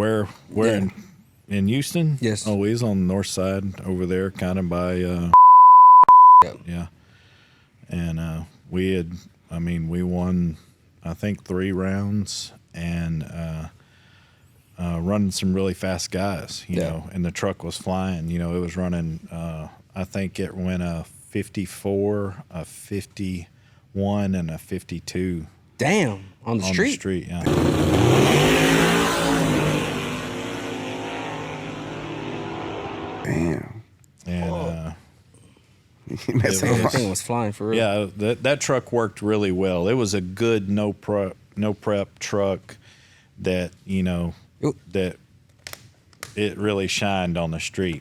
Where in Houston? Yes. Oh, he's on the north side over there, kind of by. Yep. Yeah. And we won, I think, 3 rounds and running some really fast guys, you know, and the truck was flying. You know, it was running, I think it went a 54, a 51, and a 52. Damn, on the street? On the street, yeah. Damn. And Everything was flying for real. yeah, that truck worked really well. It was a good no prep truck that, you know, that it really shined on the street.